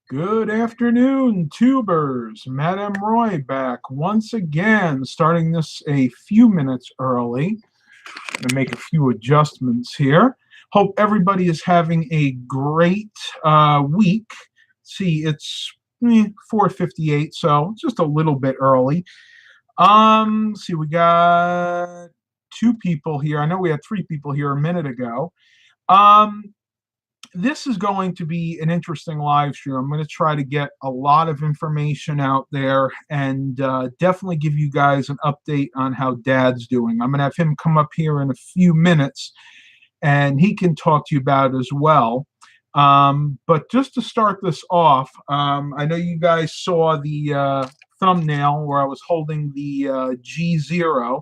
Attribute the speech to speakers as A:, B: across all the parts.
A: Good afternoon, tubers. Madame Roy back once again, starting this a few minutes early. I'm going to make a few adjustments here. Hope everybody is having a great week. See, it's 4:58, so just a little bit early. See, we got two people here. I know we had three people here a minute ago. Um, this is going to be an interesting live stream. I'm going to try to get a lot of information out there and definitely give you guys an update on how Dad's doing. I'm going to have him come up here in a few minutes and he can talk to you about it as well. But just to start this off, I know you guys saw the thumbnail where I was holding the G0.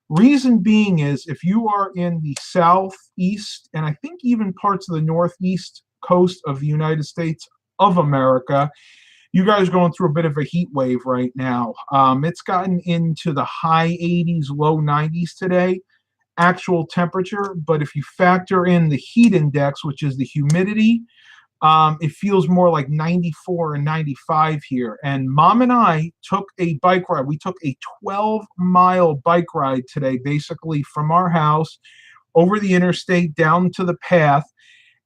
A: Reason being is if you are in the southeast and I think even parts of the northeast coast of the United States of America, you guys are going through a bit of a heat wave right now. It's gotten into the high 80s, low 90s today, actual temperature. But if you factor in the heat index, which is the humidity, it feels more like 94 and 95 here. And Mom and I took a bike ride. We took a 12-mile bike ride today, basically from our house over the interstate down to the path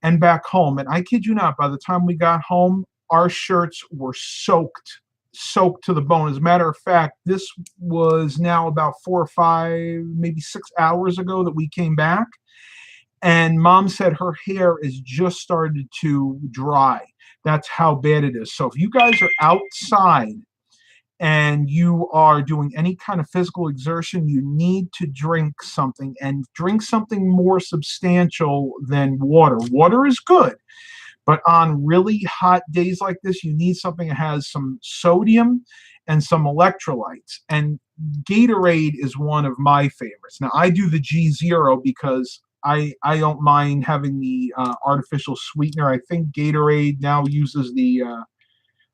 A: and back home. And I kid you not, by the time we got home, our shirts were soaked to the bone. As a matter of fact, this was now about 4 or 5, maybe 6 hours ago that we came back. And Mom said her hair is just started to dry. That's how bad it is. So if you guys are outside and you are doing any kind of physical exertion, you need to drink something and drink something more substantial than water. Water is good, but on really hot days like this, you need something that has some sodium and some electrolytes. And Gatorade is one of my favorites. Now, I do the G0 because I don't mind having the artificial sweetener. I think Gatorade now uses the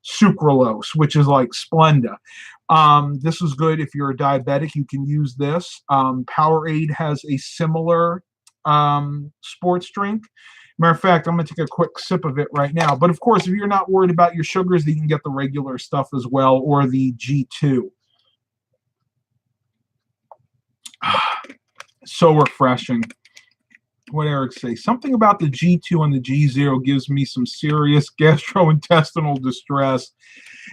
A: sucralose, which is like Splenda. This is good if you're a diabetic. You can use this. Powerade has a similar sports drink. Matter of fact, I'm going to take a quick sip of it right now. But of course, if you're not worried about your sugars, you can get the regular stuff as well, or the G2. So refreshing. What Eric say? Something about the G2 and the G0 gives me some serious gastrointestinal distress.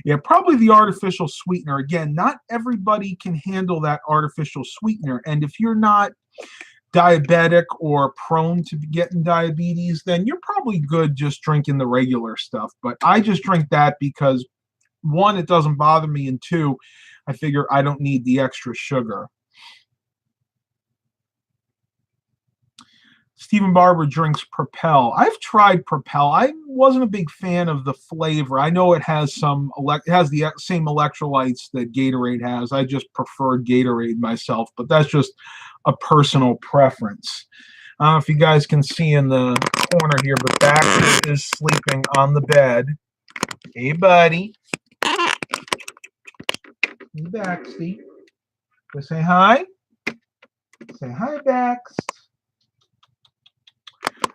A: Yeah, probably the artificial sweetener. Again, not everybody can handle that artificial sweetener. And if you're not diabetic or prone to getting diabetes, then you're probably good just drinking the regular stuff. But I just drink that because, one, it doesn't bother me, and two, I figure I don't need the extra sugar. Stephen Barber drinks Propel. I've tried Propel. I wasn't a big fan of the flavor. I know it has it has the same electrolytes that Gatorade has. I just preferred Gatorade myself, but that's just a personal preference. I don't know if you guys can see in the corner here, but Baxter is sleeping on the bed. Hey, buddy. Hey, Baxty. Go say hi. Say hi, Bax.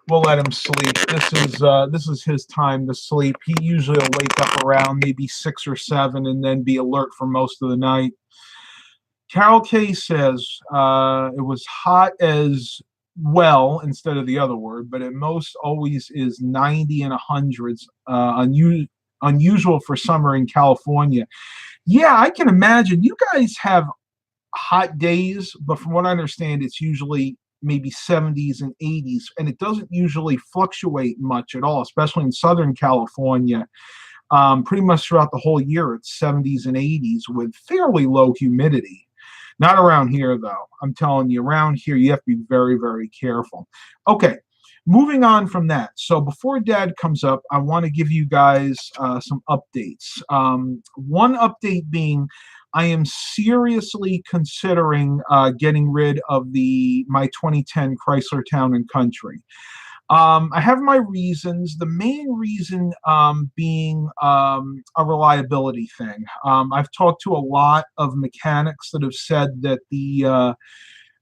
A: We'll let him sleep. This is his time to sleep. He usually will wake up around maybe 6 or 7 and then be alert for most of the night. Carol K says it was hot as well instead of the other word, but it most always is 90 and 100s. Unusual for summer in California. Yeah, I can imagine. You guys have hot days, but from what I understand, it's usually maybe 70s and 80s, and it doesn't usually fluctuate much at all, especially in Southern California. Pretty much throughout the whole year, it's 70s and 80s with fairly low humidity. Not around here, though. I'm telling you, around here, you have to be very, very careful. Okay, moving on from that. So before Dad comes up, I want to give you guys some updates. One update being, I am seriously considering getting rid of my 2010 Chrysler Town and Country. I have my reasons. The main reason being a reliability thing. I've talked to a lot of mechanics that have said that the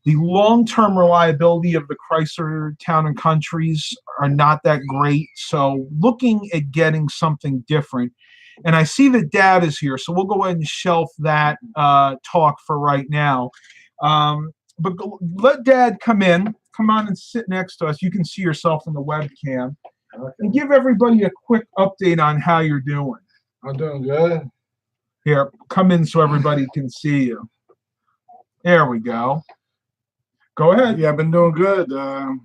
A: The long-term reliability of the Chrysler Town & Countries are not that great, so looking at getting something different. And I see that Dad is here, so we'll go ahead and shelf that talk for right now. But let Dad come in. Come on and sit next to us. You can see yourself in the webcam.
B: Okay.
A: And give everybody a quick update on how you're doing.
B: I'm doing good.
A: Here, come in so everybody can see you. There we go. Go ahead.
B: Yeah, I've been doing good. I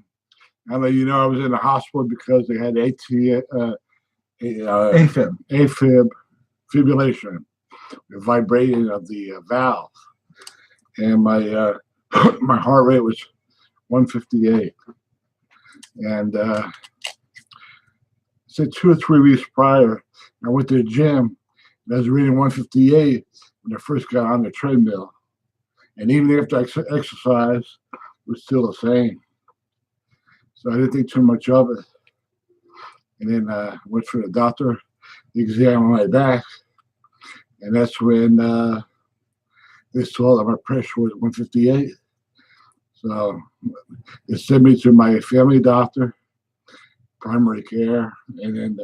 B: let you know I was in the hospital because they had AFib fibrillation, the vibrating of the valve, and my my heart rate was 158, and said 2 or 3 weeks prior, I went to the gym and I was reading 158 when I first got on the treadmill, and even after I exercised, it was still the same. So I didn't think too much of it. And then went for the doctor, the exam on my back, and that's when they saw that my pressure was 158. So they sent me to my family doctor, primary care, and then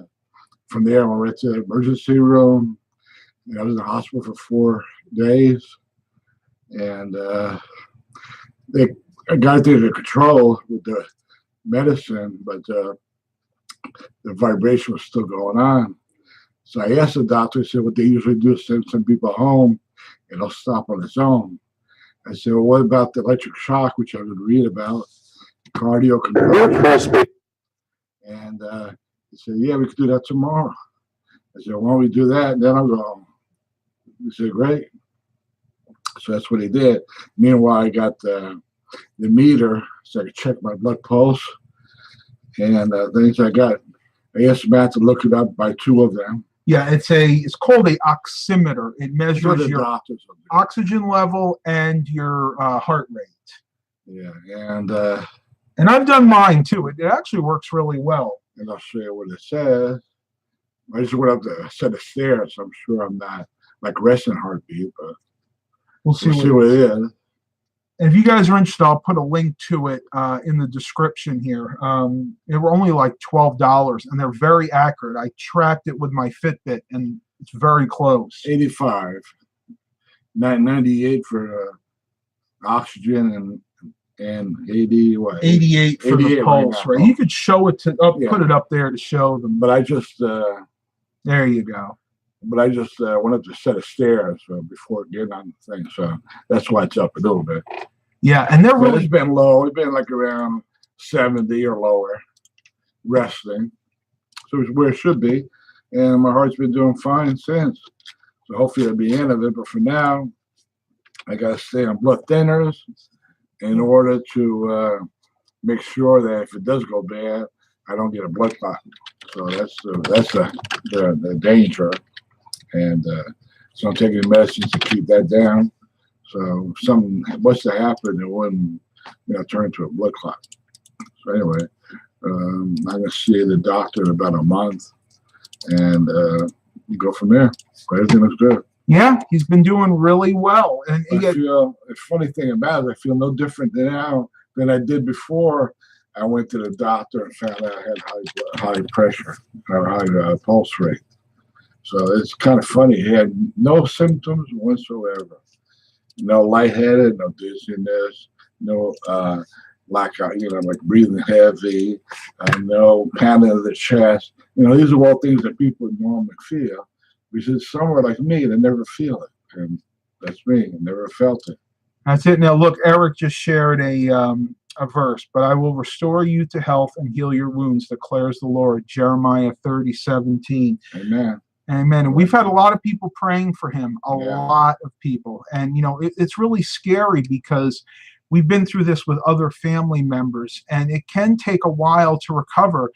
B: from there I went right to the emergency room, and I was in the hospital for 4 days, and they got it under control with the medicine, but the vibration was still going on. So I asked the doctor, I said, what they usually do is send some people home and it'll stop on its own. I said, well, what about the electric shock, which I would read about, cardio conversion? And he said, yeah, we could do that tomorrow. I said, why don't we do that? And then I'll go home. He said, great. So that's what he did. Meanwhile, I got the meter so I could check my blood pulse. And things I asked Matt to look it up by 2 of them.
A: Yeah, it's called a oximeter. It measures your oxygen level and your heart rate.
B: Yeah, and
A: I've done mine too. It actually works really well.
B: And I'll show you what it says. I just went up a set of stairs. So I'm sure I'm not like resting heartbeat, but
A: we'll see
B: what it is.
A: And if you guys are interested, I'll put a link to it in the description here. They were only like $12, and they're very accurate. I tracked it with my Fitbit, and it's very close.
B: 85, 98 for oxygen, and 80 what?
A: 88 for 88 the pulse, right? You could show it to put it up there to show them.
B: But I just
A: there you go.
B: But I just went up a set of stairs before getting on the thing, so that's why it's up a little bit.
A: Yeah, and they're really
B: it's been low. It's been like around 70 or lower, resting. So it's where it should be, and my heart's been doing fine since. So hopefully I'll be in of it. But for now, I gotta stay on blood thinners in order to make sure that if it does go bad, I don't get a blood clot. So that's the danger. And so I'm taking medicines to keep that down. So if something was to happen, it wouldn't, turn into a blood clot. So anyway, I'm gonna see the doctor in about a month, and you go from there. But everything looks good.
A: Yeah, he's been doing really well. And
B: I feel the funny thing about it, I feel no different now than I did before I went to the doctor and found out I had high pressure or high pulse rate. So it's kind of funny. He had no symptoms whatsoever. No lightheaded, no dizziness, no like breathing heavy, no pounding of the chest. These are all things that people normally feel. Because somewhere like me, they never feel it. And that's me. I never felt it.
A: That's it. Now, look, Eric just shared a verse, but I will restore you to health and heal your wounds, declares the Lord, Jeremiah 30:17.
B: Amen.
A: Amen. And we've had a lot of people praying for him, a lot of people. And, it's really scary because we've been through this with other family members, and it can take a while to recover.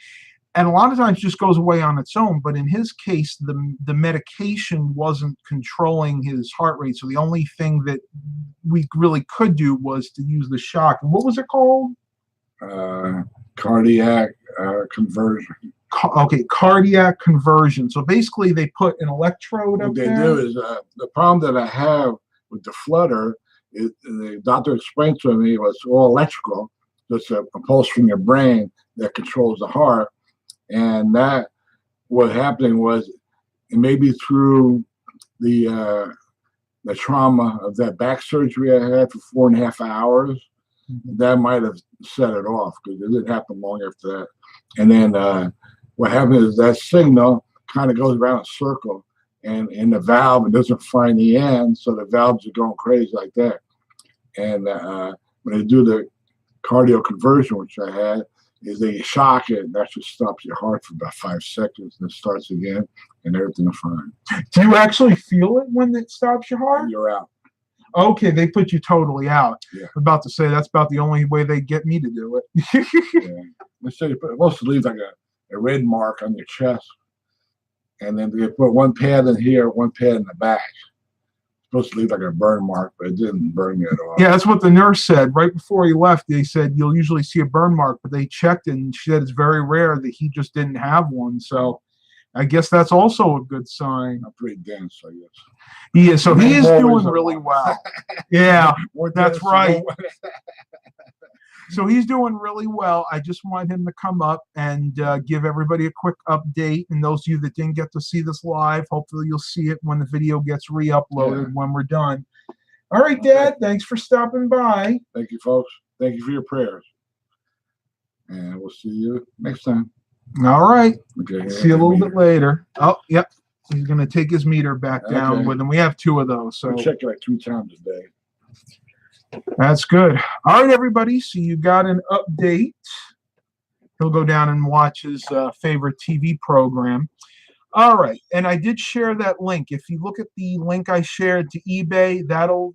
A: And a lot of times it just goes away on its own. But in his case, the medication wasn't controlling his heart rate. So the only thing that we really could do was to use the shock. And what was it called?
B: Cardiac conversion.
A: Okay, cardiac conversion. So basically they put an electrode up there.
B: What they do is the problem that I have with the flutter The doctor explained to me it was all electrical, just a pulse from your brain that controls the heart. And that what happening was maybe through the trauma of that back surgery I had for 4.5 hours, that might have set it off because it didn't happen long after that. And then what happens is that signal kind of goes around a circle and in the valve, it doesn't find the end, so the valves are going crazy like that. And when they do the cardio conversion, which I had, is they shock it, and that just stops your heart for about 5 seconds, and it starts again, and everything's fine.
A: Do you actually feel it when it stops your heart?
B: You're out.
A: Okay, they put you totally out.
B: Yeah.
A: I'm about to say that's about the only way they get me to do it.
B: Yeah. They say it supposed to leave like a red mark on your chest, and then they put one pad in here, one pad in the back. Supposed to leave like a burn mark, but it didn't burn me at all.
A: Yeah, that's what the nurse said. Right before he left, they said you'll usually see a burn mark, but they checked and she said it's very rare that he just didn't have one. So I guess that's also a good sign.
B: I'm pretty dense, I guess.
A: Yeah, so he is doing really well. Yeah, that's right. So he's doing really well. I just want him to come up and give everybody a quick update. And those of you that didn't get to see this live, hopefully you'll see it when the video gets re-uploaded when we're done. All right, Dad, thanks for stopping by.
B: Thank you, folks. Thank you for your prayers. And we'll see you next time.
A: All right.
B: Okay,
A: see you a little bit later. Oh, yep. He's going to take his meter back down with him. We have 2 of those. So
B: we check it like 2 times a day.
A: That's good. All right, everybody. So you got an update. He'll go down and watch his favorite TV program. All right, and I did share that link. If you look at the link I shared to eBay, that'll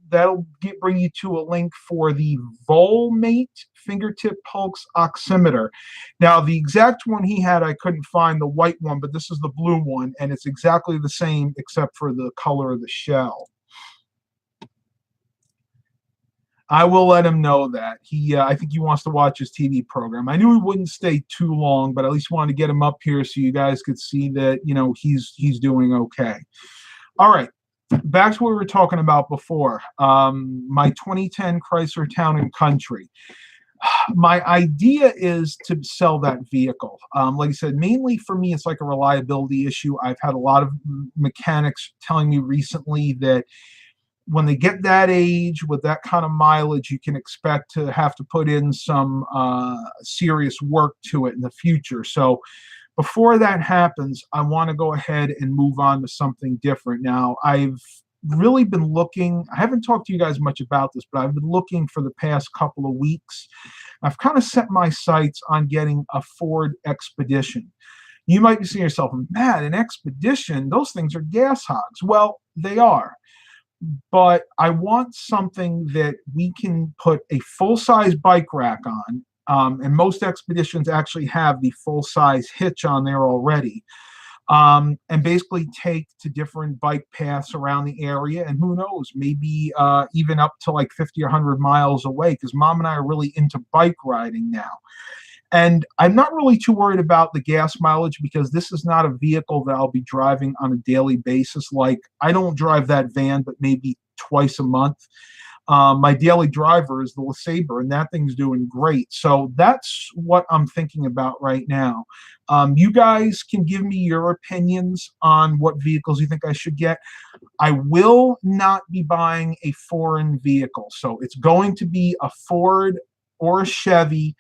A: bring you to a link for the Volmate fingertip pulse oximeter. Now, the exact one he had, I couldn't find the white one, but this is the blue one, and it's exactly the same except for the color of the shell. I will let him know that. I think he wants to watch his TV program. I knew he wouldn't stay too long, but at least wanted to get him up here so you guys could see that, he's doing okay. All right, back to what we were talking about before. My 2010 Chrysler Town & Country. My idea is to sell that vehicle. Like I said, mainly for me, it's like a reliability issue. I've had a lot of mechanics telling me recently that when they get that age with that kind of mileage, you can expect to have to put in some serious work to it in the future. So before that happens, I want to go ahead and move on to something different. Now, I've really been looking, I haven't talked to you guys much about this, but I've been looking for the past couple of weeks. I've kind of set my sights on getting a Ford Expedition. You might be saying to yourself, man, an Expedition, those things are gas hogs. Well, they are. But I want something that we can put a full-size bike rack on, and most Expeditions actually have the full-size hitch on there already, and basically take to different bike paths around the area, and who knows, maybe even up to like 50 or 100 miles away, because Mom and I are really into bike riding now. And I'm not really too worried about the gas mileage because this is not a vehicle that I'll be driving on a daily basis. Like, I don't drive that van, but maybe twice a month. My daily driver is the LeSabre, and that thing's doing great. So that's what I'm thinking about right now. You guys can give me your opinions on what vehicles you think I should get. I will not be buying a foreign vehicle. So it's going to be a Ford or a Chevy.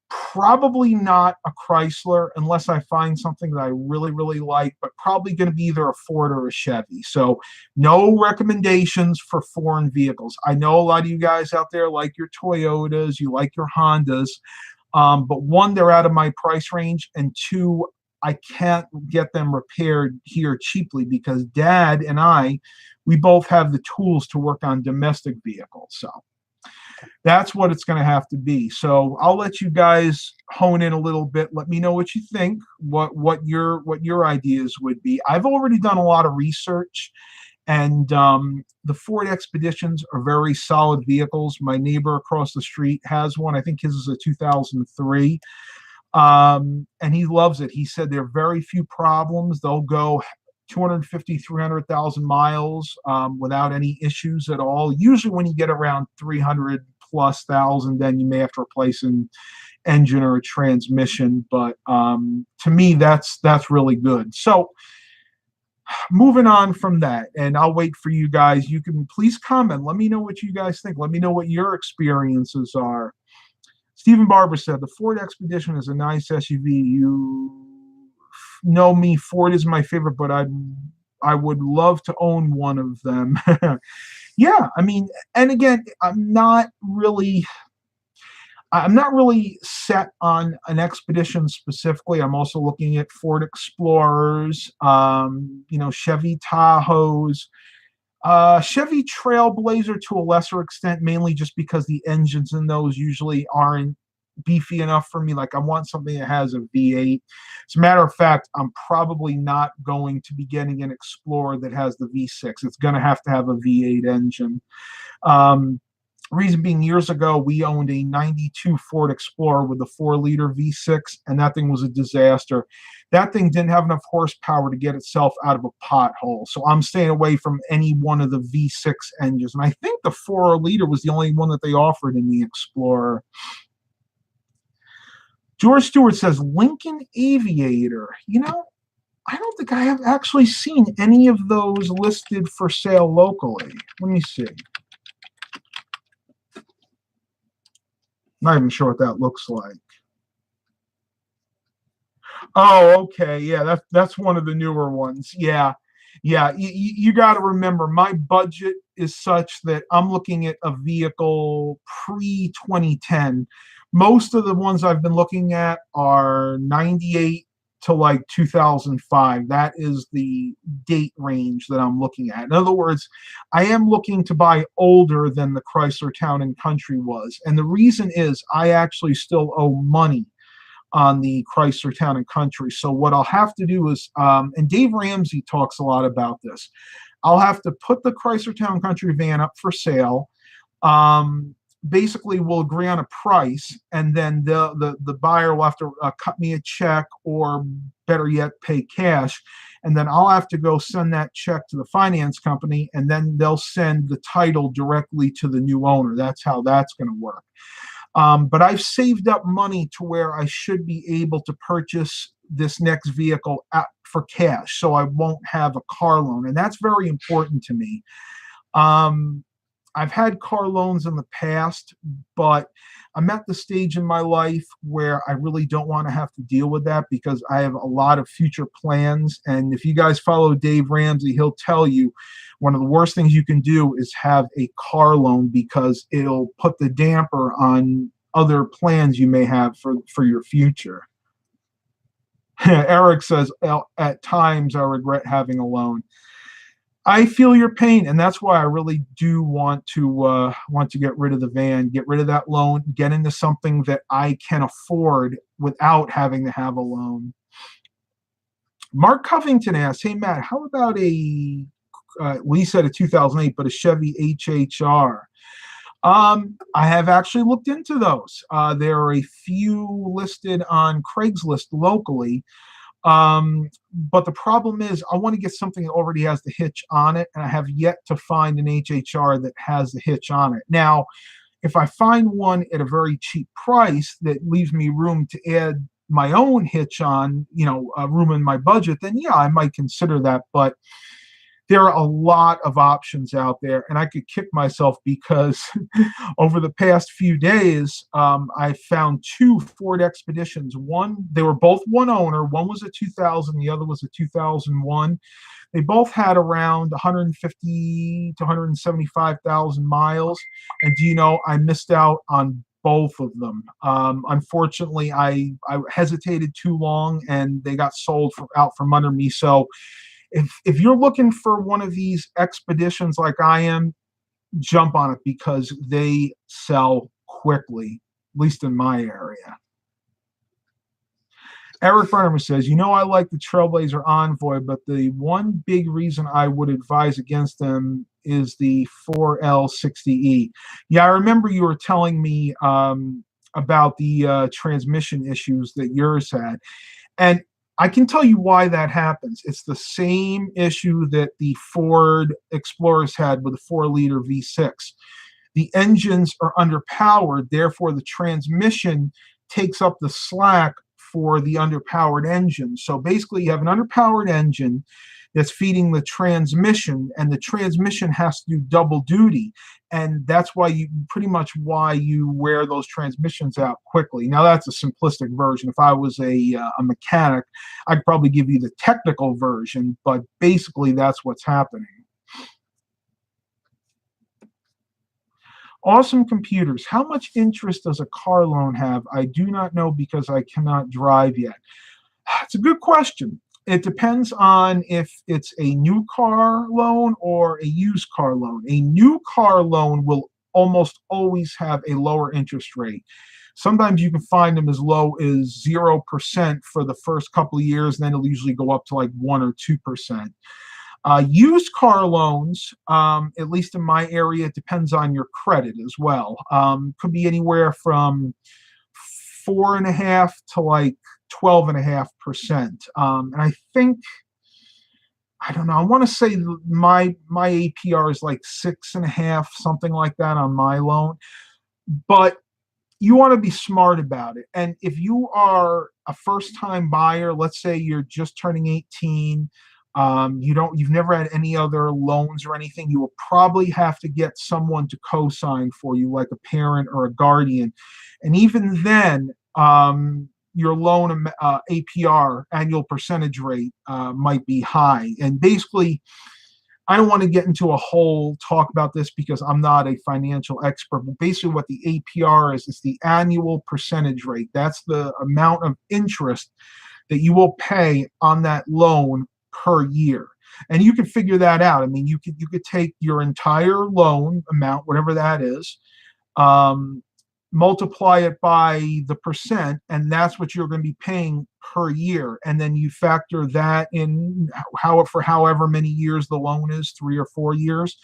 A: Probably not a Chrysler unless I find something that I really, really like, but probably going to be either a Ford or a Chevy. So no recommendations for foreign vehicles. I know a lot of you guys out there like your Toyotas, you like your Hondas, but one, they're out of my price range, and 2, I can't get them repaired here cheaply because Dad and we both have the tools to work on domestic vehicles. So that's what it's going to have to be. So I'll let you guys hone in a little bit. Let me know what you think, what your ideas would be. I've already done a lot of research, and the Ford Expeditions are very solid vehicles. My neighbor across the street has one. I think his is a 2003. And he loves it. He said there are very few problems. They'll go 250, 300,000 miles without any issues at all. Usually when you get around 300 plus thousand, then you may have to replace an engine or a transmission. But to me, that's really good. So moving on from that, and I'll wait for you guys. You can please comment. Let me know what you guys think. Let me know what your experiences are. Stephen Barber said, the Ford Expedition is a nice SUV. You know me, Ford is my favorite, but I would love to own one of them. Yeah, I mean, and again, I'm not really set on an Expedition specifically. I'm also looking at Ford Explorers, Chevy Tahoes, Chevy Trailblazer to a lesser extent, mainly just because the engines in those usually aren't beefy enough for me. Like I want something that has a V8. As a matter of fact, I'm probably not going to be getting an Explorer that has the V6. It's going to have a V8 engine. Reason being, years ago, we owned a 92 Ford Explorer with a 4-liter V6, and that thing was a disaster. That thing didn't have enough horsepower to get itself out of a pothole. So I'm staying away from any one of the V6 engines. And I think the 4-liter was the only one that they offered in the Explorer. George Stewart says, Lincoln Aviator. I don't think I have actually seen any of those listed for sale locally. Let me see. Not even sure what that looks like. Oh, okay. Yeah, that's one of the newer ones. Yeah. You got to remember, my budget is such that I'm looking at a vehicle pre-2010. Most of the ones I've been looking at are 98 to like 2005. That is the date range that I'm looking at. In other words, I am looking to buy older than the Chrysler Town and Country was. And the reason is I actually still owe money on the Chrysler Town and Country. So what I'll have to do is, and Dave Ramsey talks a lot about this, I'll have to put the Chrysler Town and Country van up for sale. Basically, we'll agree on a price, and then the buyer will have to cut me a check, or better yet, pay cash. And then I'll have to go send that check to the finance company, and then they'll send the title directly to the new owner. That's how that's going to work. But I've saved up money to where I should be able to purchase this next vehicle for cash, so I won't have a car loan. And that's very important to me. I've had car loans in the past, but I'm at the stage in my life where I really don't want to have to deal with that because I have a lot of future plans. And if you guys follow Dave Ramsey, he'll tell you one of the worst things you can do is have a car loan because it'll put the damper on other plans you may have for your future. Eric says, at times I regret having a loan. I feel your pain, and that's why I really do want to get rid of the van, get rid of that loan, get into something that I can afford without having to have a loan. Mark Covington asks, hey, Matt, how about he said a 2008, but a Chevy HHR? I have actually looked into those. There are a few listed on Craigslist locally. But the problem is I want to get something that already has the hitch on it, and I have yet to find an HHR that has the hitch on it. Now, if I find one at a very cheap price that leaves me room to add my own hitch on, room in my budget, then yeah, I might consider that. But there are a lot of options out there, and I could kick myself because over the past few days, I found 2 Ford Expeditions. They were both one owner. One was a 2000, the other was a 2001. They both had around 150 to 175,000 miles. And do you know, I missed out on both of them. Unfortunately, I hesitated too long, and they got sold out from under me. So if you're looking for one of these Expeditions like I am, jump on it because they sell quickly, at least in my area. Eric Brunhammer says, I like the Trailblazer Envoy, but the one big reason I would advise against them is the 4L60E. Yeah, I remember you were telling me about the transmission issues that yours had. And I can tell you why that happens. It's the same issue that the Ford Explorers had with the 4-liter V6. The engines are underpowered, therefore the transmission takes up the slack for the underpowered engine. So basically you have an underpowered engine that's feeding the transmission, and the transmission has to do double duty. And that's why you wear those transmissions out quickly. Now that's a simplistic version. If I was a mechanic, I'd probably give you the technical version, but basically that's what's happening. Awesome computers. How much interest does a car loan have? I do not know because I cannot drive yet. It's a good question. It depends on if it's a new car loan or a used car loan. A new car loan will almost always have a lower interest rate. Sometimes you can find them as low as 0% for the first couple of years, and then it'll usually go up to like 1 or 2%. Used car loans, at least in my area, it depends on your credit as well. Could be anywhere from 4.5 to like 12.5%. And I think, I don't know, I want to say my APR is like 6.5, something like that on my loan. But you want to be smart about it. And if you are a first-time buyer, let's say you're just turning 18, you've never had any other loans or anything, you will probably have to get someone to co-sign for you, like a parent or a guardian. And even then, your loan APR, annual percentage rate, might be high. And basically, I don't want to get into a whole talk about this because I'm not a financial expert, but basically what the APR is the annual percentage rate. That's the amount of interest that you will pay on that loan per year. And you can figure that out. I mean, you could take your entire loan amount, whatever that is, multiply it by the percent, and that's what you're going to be paying per year. And then you factor that in for however many years the loan is, 3 or 4 years,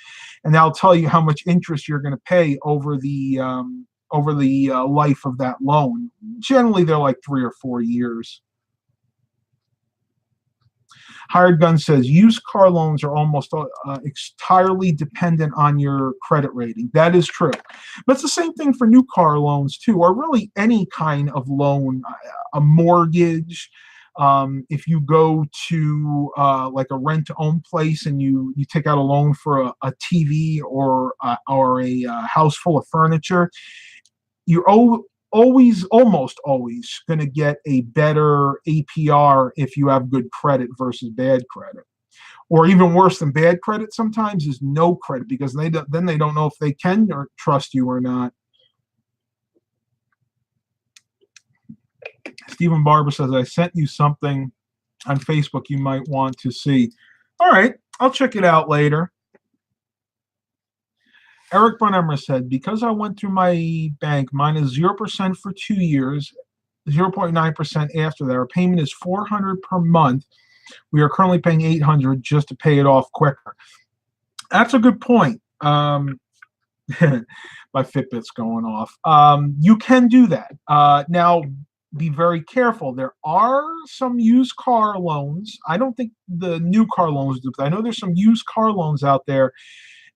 A: and that'll tell you how much interest you're going to pay over the life of that loan. Generally, they're like 3 or 4 years. Hired Gun says used car loans are almost entirely dependent on your credit rating. That is true. But it's the same thing for new car loans too, or really any kind of loan, a mortgage. If you go to like a rent-to-own place and you take out a loan for a TV or a house full of furniture, you're almost always going to get a better APR if you have good credit versus bad credit. Or even worse than bad credit sometimes is no credit, because then they don't know if they can or trust you or not. Stephen Barber says, I sent you something on Facebook you might want to see. All right, I'll check it out later. Eric Brunhammer said, because I went through my bank, mine is 0% for 2 years, 0.9% after that. Our payment is $400 per month. We are currently paying $800 just to pay it off quicker. That's a good point. My Fitbit's going off. You can do that. Now, be very careful. There are some used car loans. I don't think the new car loans do, but I know there's some used car loans out there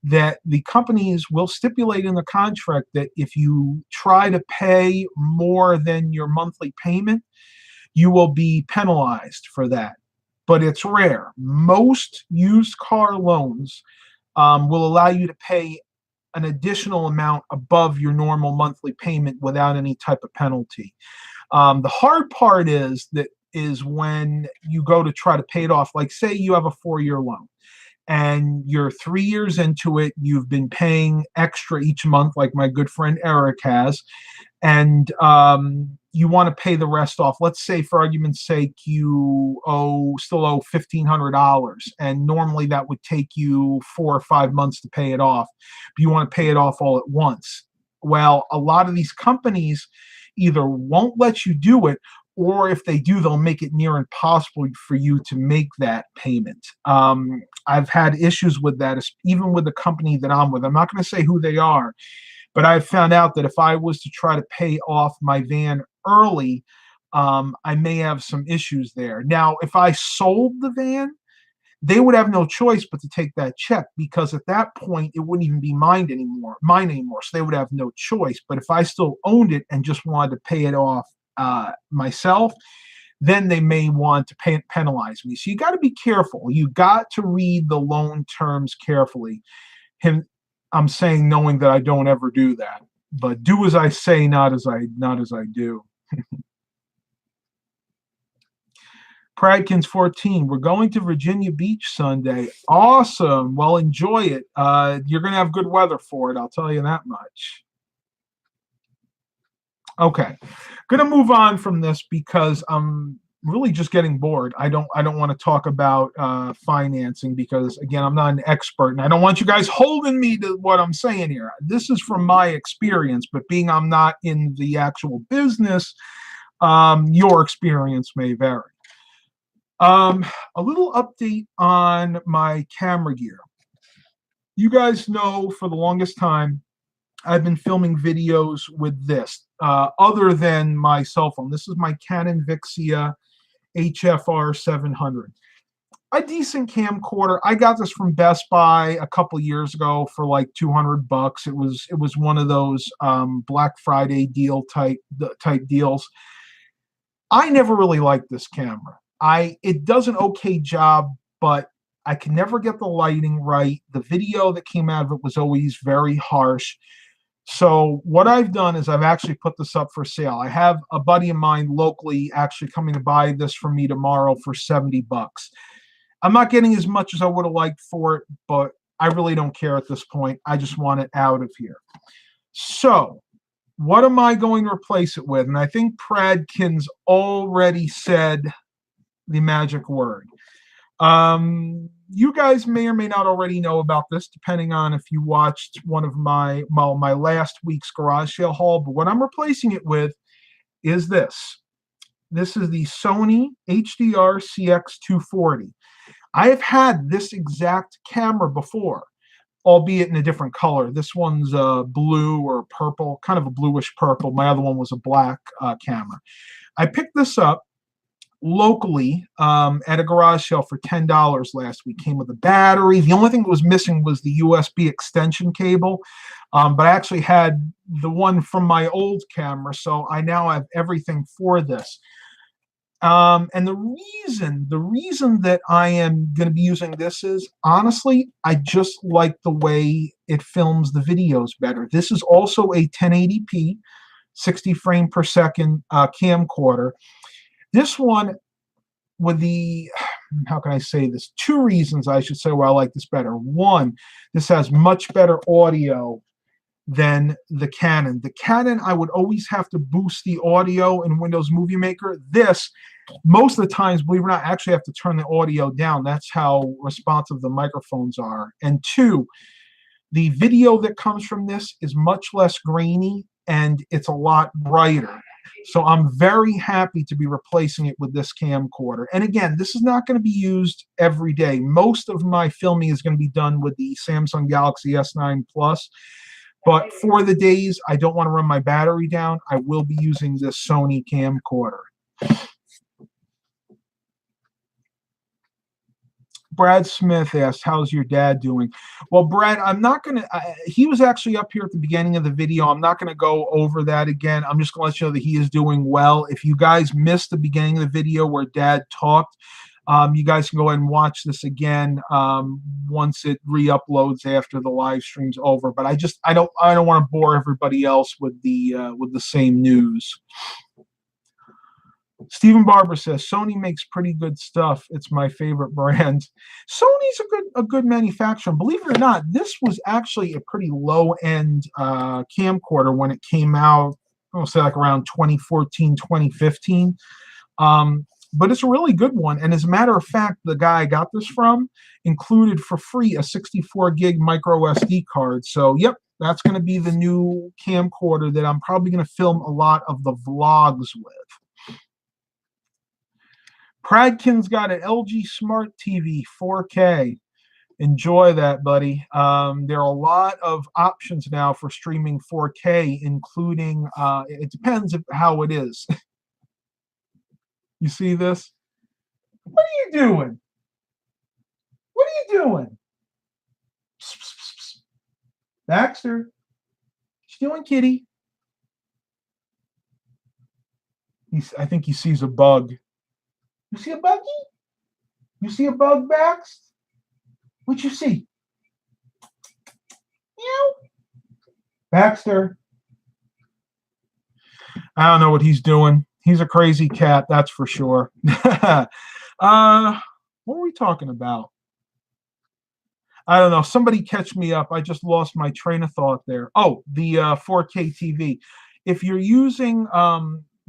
A: that the companies will stipulate in the contract that if you try to pay more than your monthly payment, you will be penalized for that. But it's rare. Most used car loans will allow you to pay an additional amount above your normal monthly payment without any type of penalty. The hard part is when you go to try to pay it off. Like, say you have a 4-year loan, and you're 3 years into it, you've been paying extra each month, like my good friend Eric has, and you want to pay the rest off. Let's say, for argument's sake, you still owe $1,500, and normally that would take you 4 or 5 months to pay it off, but you want to pay it off all at once. Well, a lot of these companies either won't let you do it, or if they do, they'll make it near impossible for you to make that payment. I've had issues with that, even with the company that I'm with. I'm not going to say who they are, but I've found out that if I was to try to pay off my van early, I may have some issues there. Now, if I sold the van, they would have no choice but to take that check, because at that point it wouldn't even be mine anymore. So they would have no choice. But if I still owned it and just wanted to pay it off myself, then they may want to penalize me. So you got to be careful. You got to read the loan terms carefully. I'm saying knowing that I don't ever do that, but do as I say, not as I do. Pradkins 14, we're going to Virginia Beach Sunday. Awesome. Well, enjoy it. You're going to have good weather for it, I'll tell you that much. Okay. Going to move on from this because I'm really just getting bored. I don't want to talk about financing because, again, I'm not an expert, and I don't want you guys holding me to what I'm saying here. This is from my experience, but being I'm not in the actual business, your experience may vary. A little update on my camera gear. You guys know for the longest time I've been filming videos with this, other than my cell phone. This is my Canon Vixia HFR 700. A decent camcorder. I got this from Best Buy a couple years ago for like $200. It was one of those Black Friday deal type deals. I never really liked this camera. It does an okay job, but I can never get the lighting right. The video that came out of it was always very harsh. So what I've done is I've actually put this up for sale. I have a buddy of mine locally actually coming to buy this from me tomorrow for $70. I'm not getting as much as I would have liked for it, but I really don't care at this point. I just want it out of here. So what am I going to replace it with? And I think Pradkins already said the magic word. You guys may or may not already know about this, depending on if you watched one of my last week's garage sale haul. But what I'm replacing it with is this. This is the Sony HDR CX240. I have had this exact camera before, albeit in a different color. This one's blue or purple, kind of a bluish purple. My other one was a black camera. I picked this up locally at a garage sale for $10 last week. Came with a battery. The only thing that was missing was the USB extension cable, but I actually had the one from my old camera, so I now have everything for this. And the reason that I am going to be using this is, honestly, I just like the way it films the videos better. This is also a 1080p, 60 frame per second camcorder. This one, with the, how can I say this? Two reasons I should say why I like this better. One, this has much better audio than the Canon. The Canon, I would always have to boost the audio in Windows Movie Maker. This, most of the times, believe it or not, I actually have to turn the audio down. That's how responsive the microphones are. And two, the video that comes from this is much less grainy and it's a lot brighter. So I'm very happy to be replacing it with this camcorder. And again, this is not going to be used every day. Most of my filming is going to be done with the Samsung Galaxy S9 Plus. But for the days I don't want to run my battery down, I will be using this Sony camcorder. Brad Smith asked, how's your dad doing? Well, Brad, I'm not going to, he was actually up here at the beginning of the video. I'm not going to go over that again. I'm just going to let you know that he is doing well. If you guys missed the beginning of the video where Dad talked, you guys can go ahead and watch this again once it re-uploads after the live stream's over. But I don't want to bore everybody else with the same news. Stephen Barber says, Sony makes pretty good stuff. It's my favorite brand. Sony's a good manufacturer. Believe it or not, this was actually a pretty low-end camcorder when it came out, I'll say like around 2014, 2015. But it's a really good one. And as a matter of fact, the guy I got this from included for free a 64 gig micro SD card. So, yep, that's going to be the new camcorder that I'm probably going to film a lot of the vlogs with. Pradkin's got an LG Smart TV 4K. Enjoy that, buddy. There are a lot of options now for streaming 4K, including, it depends how it is. You see this? What are you doing? What are you doing? Psst, psst, psst, psst. Baxter, what you doing, kitty? I think he sees a bug. You see a buggy? You see a bug, Bax? What you see? Meow. Baxter. I don't know what he's doing. He's a crazy cat, that's for sure. What were we talking about? I don't know. Somebody catch me up. I just lost my train of thought there. Oh, the 4K TV. If you're using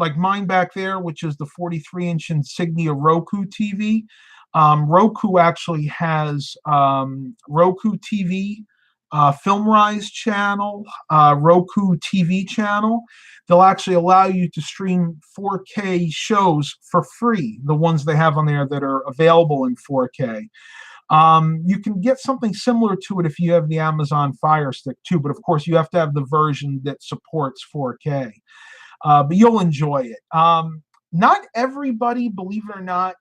A: like mine back there, which is the 43-inch Insignia Roku TV, Roku actually has Roku TV, FilmRise channel, Roku TV channel. They'll actually allow you to stream 4K shows for free, the ones they have on there that are available in 4K. You can get something similar to it if you have the Amazon Fire Stick too, but of course you have to have the version that supports 4K. But you'll enjoy it. Not everybody, believe it or not,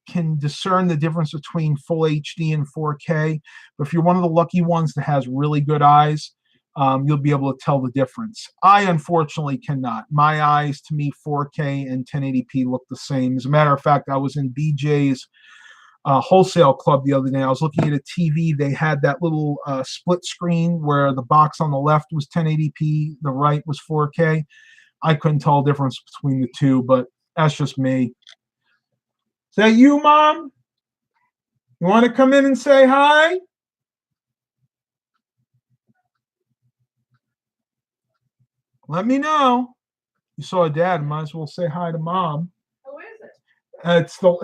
A: can discern the difference between full HD and 4K. But if you're one of the lucky ones that has really good eyes, you'll be able to tell the difference. I unfortunately cannot. My eyes, to me, 4K and 1080p look the same. As a matter of fact, I was in BJ's wholesale club the other day. I was looking at a TV. They had that little split screen where the box on the left was 1080p, the right was 4K. I couldn't tell the difference between the two, but that's just me. Is that you, Mom? You want to come in and say hi? Let me know. You saw Dad. Might as well say hi to Mom.
C: Who is it?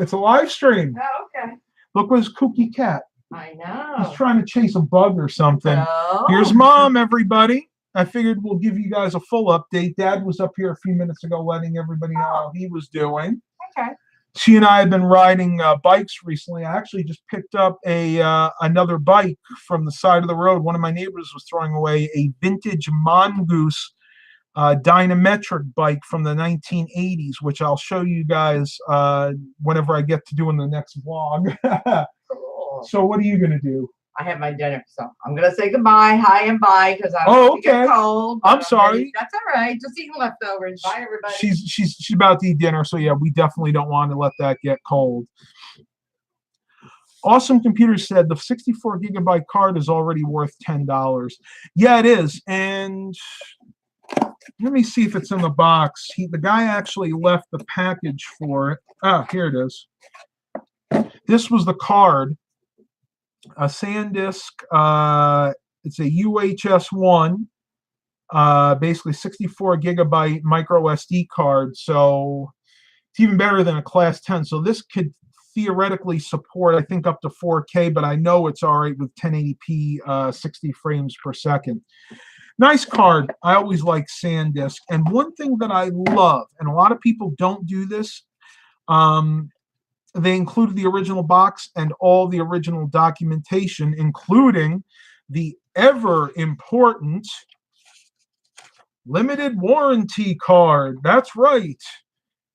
A: It's a live stream.
C: Oh, okay.
A: Look at his kooky cat.
C: I know.
A: He's trying to chase a bug or something.
C: Oh.
A: Here's Mom, everybody. I figured we'll give you guys a full update. Dad was up here a few minutes ago letting everybody know how he was doing.
C: Okay.
A: She and I have been riding bikes recently. I actually just picked up another bike from the side of the road. One of my neighbors was throwing away a vintage Mongoose dynametric bike from the 1980s, which I'll show you guys whenever I get to doing the next vlog.
C: Cool.
A: So what are you going to do?
C: I have my dinner, so I'm going to say goodbye, hi and bye, because I
A: Oh,
C: don't get
A: okay.
C: cold.
A: I'm sorry.
C: That's all right. Just eating leftovers. Bye, everybody.
A: She's about to eat dinner, so yeah, we definitely don't want to let that get cold. Awesome Computer said the 64 gigabyte card is already worth $10. Yeah, it is. And let me see if it's in the box. The guy actually left the package for it. Ah, here it is. This was the card. A SanDisk. It's a UHS 1. Basically 64 gigabyte micro SD card. So it's even better than a class 10. So this could theoretically support, I think, up to 4K, but I know it's all right with 1080p 60 frames per second. Nice card. I always like SanDisk. And one thing that I love, and a lot of people don't do this, they included the original box and all the original documentation, including the ever important limited warranty card. That's right.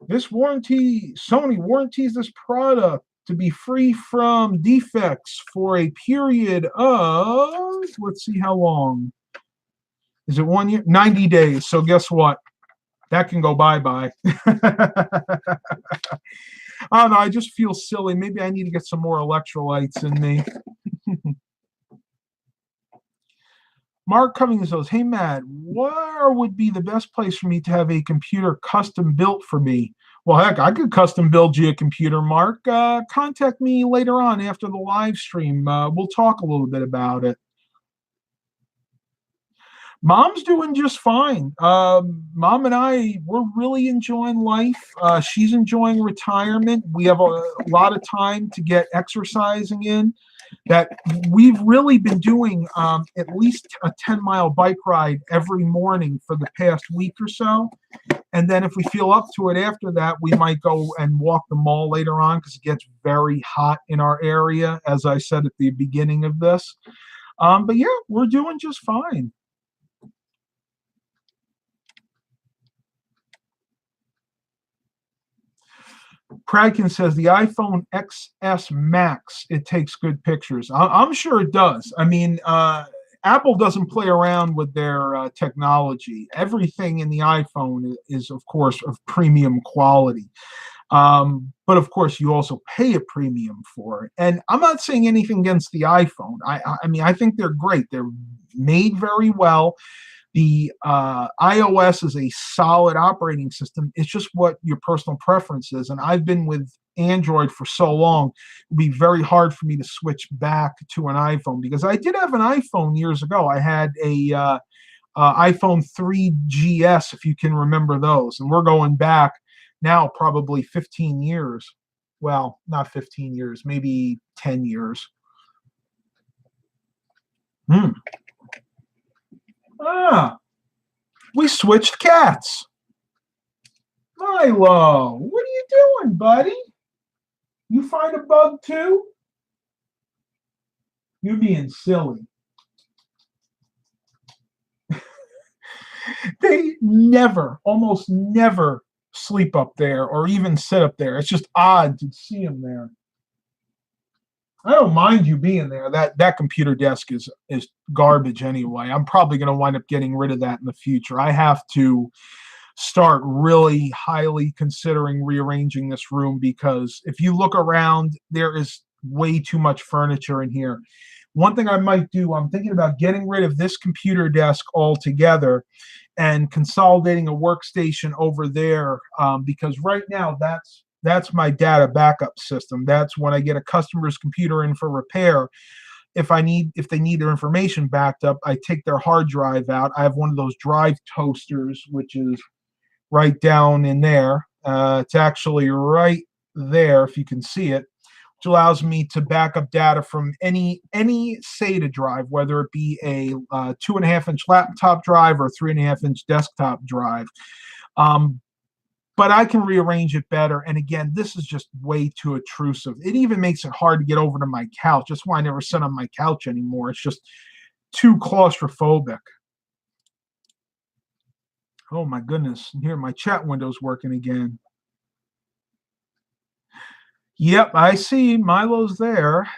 A: This warranty, Sony warranties this product to be free from defects for a period of, let's see how long. Is it 1 year? 90 days. So guess what? That can go bye-bye. I don't know. I just feel silly. Maybe I need to get some more electrolytes in me. Mark Cummings says, hey, Matt, where would be the best place for me to have a computer custom built for me? Well, heck, I could custom build you a computer, Mark. Contact me later on after the live stream. We'll talk a little bit about it. Mom's doing just fine. Mom and I, we're really enjoying life. She's enjoying retirement. We have a lot of time to get exercising in. That we've really been doing at least a 10-mile bike ride every morning for the past week or so. And then if we feel up to it after that, we might go and walk the mall later on because it gets very hot in our area, as I said at the beginning of this. But yeah, we're doing just fine. Pradkin says the iPhone XS Max, it takes good pictures. I'm sure it does. I mean, Apple doesn't play around with their technology. Everything in the iPhone is, of course, of premium quality. But of course, you also pay a premium for it. And I'm not saying anything against the iPhone. I mean, I think they're great. They're made very well. The iOS is a solid operating system. It's just what your personal preference is. And I've been with Android for so long, it would be very hard for me to switch back to an iPhone because I did have an iPhone years ago. I had a iPhone 3GS, if you can remember those. And we're going back now probably 15 years. Well, not 15 years, maybe 10 years. We switched cats. Milo, what are you doing, buddy? You find a bug too? You're being silly. They almost never sleep up there or even sit up there. It's just odd to see them there. I don't mind you being there. That computer desk is garbage anyway. I'm probably going to wind up getting rid of that in the future. I have to start really highly considering rearranging this room because if you look around, there is way too much furniture in here. One thing I might do, I'm thinking about getting rid of this computer desk altogether and consolidating a workstation over there because right now that's my data backup system. That's when I get a customer's computer in for repair. If they need their information backed up, I take their hard drive out. I have one of those drive toasters, which is right down in there. It's actually right there, if you can see it, which allows me to back up data from any SATA drive, whether it be a 2.5-inch laptop drive or 3.5-inch desktop drive. But I can rearrange it better. And again, this is just way too intrusive. It even makes it hard to get over to my couch. That's why I never sit on my couch anymore. It's just too claustrophobic. Oh my goodness. Here, my chat window's working again. Yep, I see. Milo's there.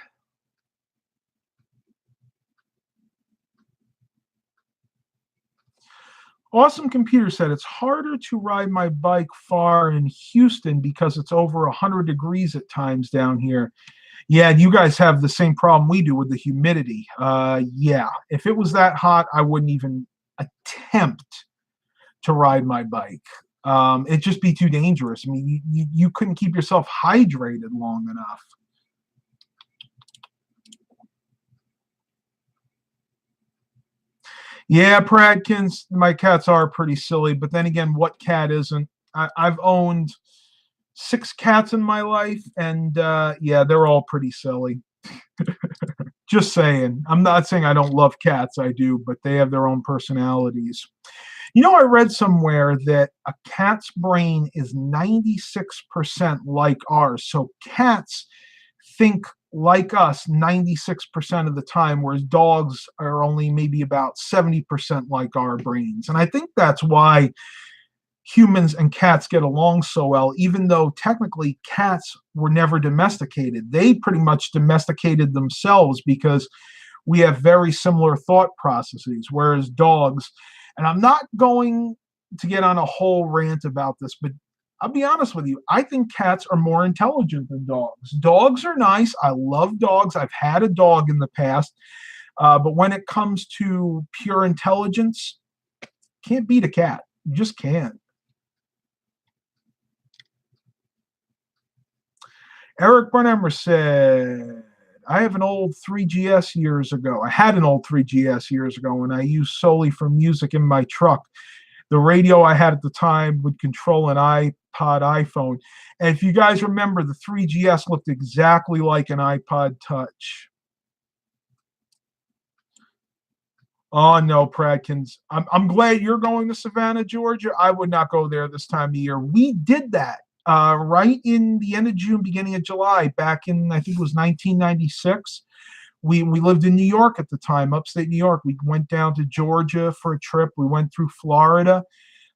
A: Awesome Computer said, it's harder to ride my bike far in Houston because it's over 100 degrees at times down here. Yeah, you guys have the same problem we do with the humidity. Yeah, if it was that hot, I wouldn't even attempt to ride my bike. It'd just be too dangerous. I mean, you couldn't keep yourself hydrated long enough. Yeah, Pradkins, my cats are pretty silly, but then again, what cat isn't? I've owned 6 cats in my life, and yeah, they're all pretty silly. Just saying. I'm not saying I don't love cats, I do, but they have their own personalities. You know, I read somewhere that a cat's brain is 96% like ours. So cats think like us 96% of the time, whereas dogs are only maybe about 70% like our brains. And I think that's why humans and cats get along so well, even though technically cats were never domesticated. They pretty much domesticated themselves because we have very similar thought processes, whereas dogs, and I'm not going to get on a whole rant about this, but I'll be honest with you, I think cats are more intelligent than dogs. Dogs are nice. I love dogs. I've had a dog in the past. But when it comes to pure intelligence, can't beat a cat. You just can't. Eric Brunhammer said, I have an old 3GS years ago. I had an old 3GS years ago, and I used solely for music in my truck. The radio I had at the time would control an iPod iPhone. And if you guys remember, the 3GS looked exactly like an iPod Touch. Oh, no, Pradkins. I'm glad you're going to Savannah, Georgia. I would not go there this time of year. We did that right in the end of June, beginning of July, back in, I think it was 1996. We lived in New York at the time, upstate New York. We went down to Georgia for a trip. We went through Florida.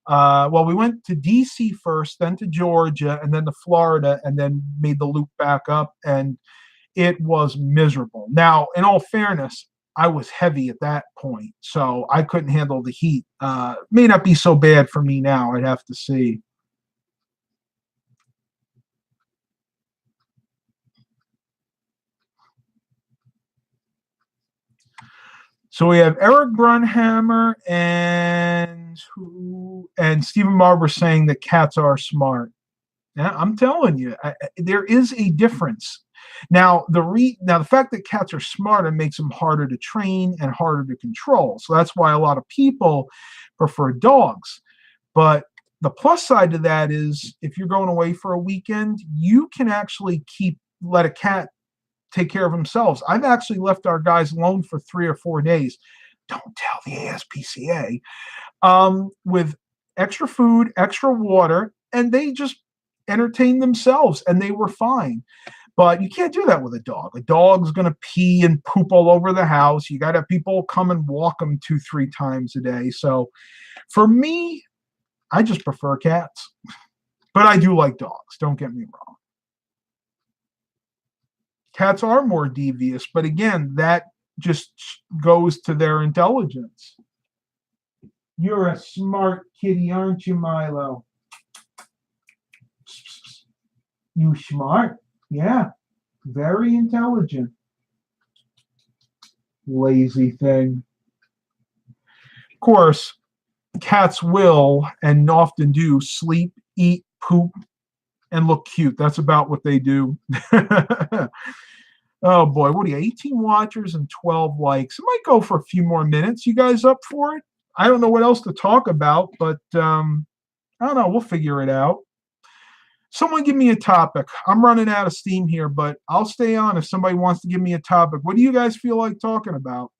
A: Well, we went to DC first, then to Georgia, and then to Florida, and then made the loop back up, and it was miserable. Now, in all fairness, I was heavy at that point, so I couldn't handle the heat. May not be so bad for me now. I'd have to see. So we have Eric Brunhammer and Stephen Barber saying that cats are smart. Yeah, I'm telling you, there is a difference. Now, the fact that cats are smarter makes them harder to train and harder to control. So that's why a lot of people prefer dogs. But the plus side to that is if you're going away for a weekend, you can actually let a cat take care of themselves. I've actually left our guys alone for 3 or 4 days. Don't tell the ASPCA. With extra food, extra water, and they just entertain themselves, and they were fine. But you can't do that with a dog. A dog's going to pee and poop all over the house. You got to have people come and walk them 2-3 times a day. So for me, I just prefer cats. But I do like dogs. Don't get me wrong. Cats are more devious, but again, that just goes to their intelligence. You're a smart kitty, aren't you, Milo? You smart? Yeah. Very intelligent. Lazy thing. Of course, cats will and often do sleep, eat, poop, and look cute. That's about what they do. Oh boy, what are you, 18 watchers and 12 likes. It might go for a few more minutes. You guys up for it? I don't know what else to talk about, but I don't know. We'll figure it out. Someone give me a topic. I'm running out of steam here, but I'll stay on if somebody wants to give me a topic. What do you guys feel like talking about?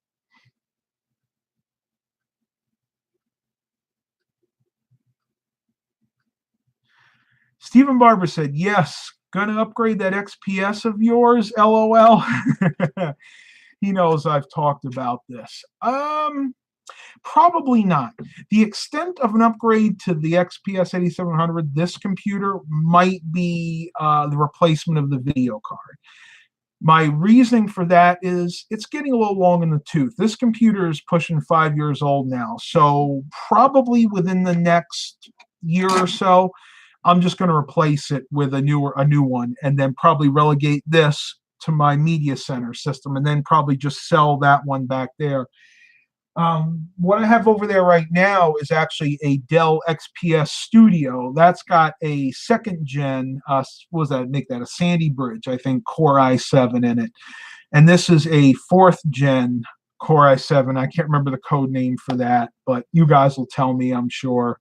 A: Stephen Barber said, yes, gonna upgrade that XPS of yours, LOL. He knows I've talked about this. Probably not. The extent of an upgrade to the XPS 8700, this computer, might be the replacement of the video card. My reasoning for that is it's getting a little long in the tooth. This computer is pushing 5 years old now, so probably within the next year or so, I'm just going to replace it with a new one, and then probably relegate this to my media center system, and then probably just sell that one back there. What I have over there right now is actually a Dell XPS Studio. That's got a 2nd gen, what was that? Make that a Sandy Bridge, I think, Core i7 in it. And this is a 4th gen Core i7. I can't remember the code name for that, but you guys will tell me, I'm sure.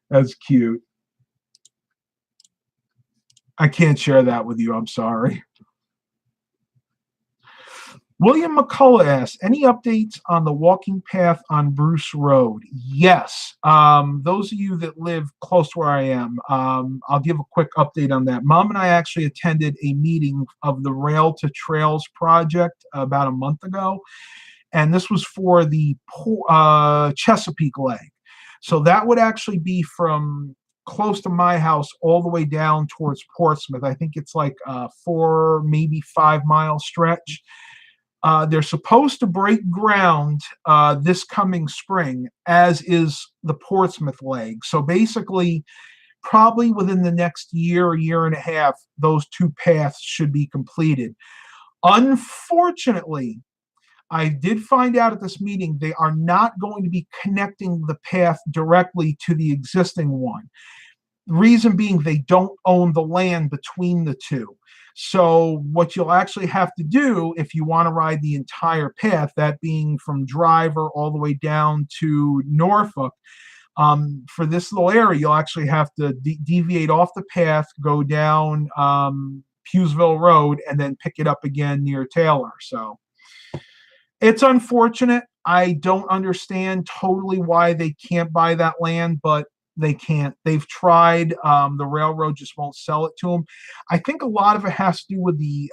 A: That's cute. I can't share that with you. I'm sorry. William McCullough asks, any updates on the walking path on Bruce Road? Yes. Those of you that live close to where I am, I'll give a quick update on that. Mom and I actually attended a meeting of the Rail to Trails project about a month ago, and this was for the Chesapeake leg. So that would actually be from close to my house all the way down towards Portsmouth. I think it's like a 4, maybe 5 mile stretch. They're supposed to break ground this coming spring, as is the Portsmouth leg. So basically, probably within the next year and a half, those 2 paths should be completed. Unfortunately, I did find out at this meeting they are not going to be connecting the path directly to the existing one. Reason being, they don't own the land between the two. So what you'll actually have to do if you want to ride the entire path, that being from Driver all the way down to Norfolk, for this little area, you'll actually have to deviate off the path, go down Pughesville Road, and then pick it up again near Taylor. So it's unfortunate. I don't understand totally why they can't buy that land, but they can't. They've tried. The railroad just won't sell it to them. I think a lot of it has to do with the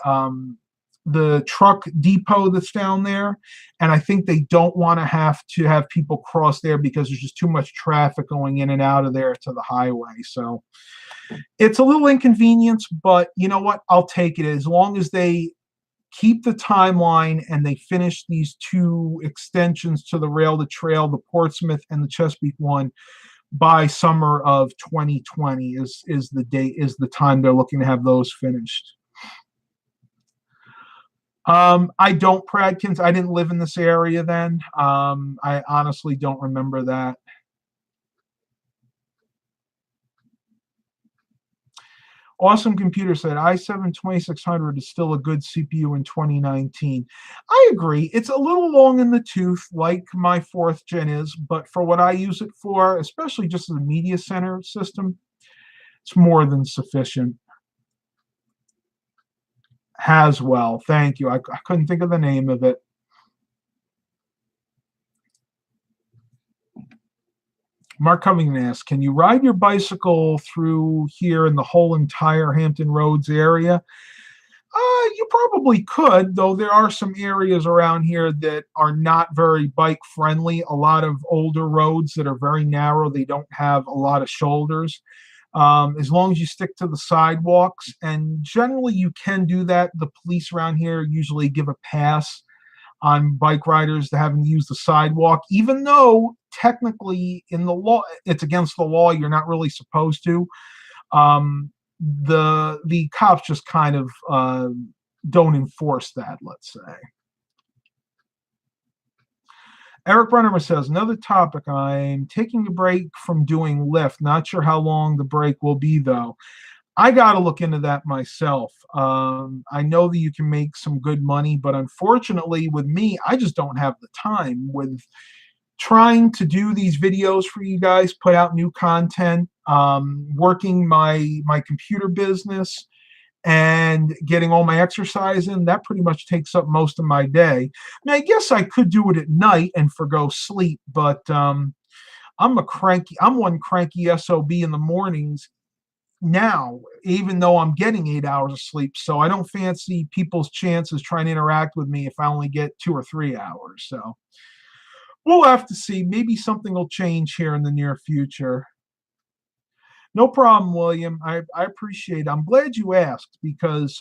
A: the truck depot that's down there, and I think they don't want to have people cross there because there's just too much traffic going in and out of there to the highway. So it's a little inconvenience, but you know what? I'll take it as long as they keep the timeline and they finish these 2 extensions to the rail to trail, the Portsmouth and the Chesapeake one, by summer of 2020 is the time they're looking to have those finished. I don't, Pradkins. I didn't live in this area then. I honestly don't remember that. Awesome Computer said i7-2600 is still a good CPU in 2019. I agree. It's a little long in the tooth, like my 4th gen is, but for what I use it for, especially just as a media center system, it's more than sufficient. Haswell, thank you. I couldn't think of the name of it. Mark Covington asks, can you ride your bicycle through here in the whole entire Hampton Roads area? You probably could, though there are some areas around here that are not very bike friendly. A lot of older roads that are very narrow. They don't have a lot of shoulders. As long as you stick to the sidewalks, and generally you can do that. The police around here usually give a pass on bike riders to having to use the sidewalk, even though technically in the law, it's against the law. You're not really supposed to. The cops just kind of don't enforce that, let's say. Eric Brunhammer says, another topic, I'm taking a break from doing Lyft. Not sure how long the break will be, though. I got to look into that myself. I know that you can make some good money, but unfortunately with me, I just don't have the time with trying to do these videos for you guys, put out new content, working my computer business, and getting all my exercise in. That pretty much takes up most of my day. Now, I guess I could do it at night and forgo sleep, but I'm one cranky SOB in the mornings now, even though I'm getting 8 hours of sleep. So I don't fancy people's chances trying to interact with me if I only get 2 or 3 hours. So we'll have to see. Maybe something will change here in the near future. No problem, William. I appreciate it. I'm glad you asked, because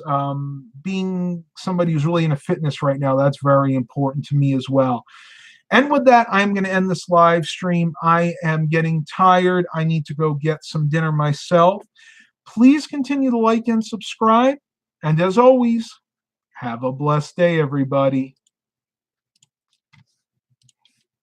A: being somebody who's really into fitness right now, that's very important to me as well. And with that, I'm going to end this live stream. I am getting tired. I need to go get some dinner myself. Please continue to like and subscribe. And as always, have a blessed day, everybody.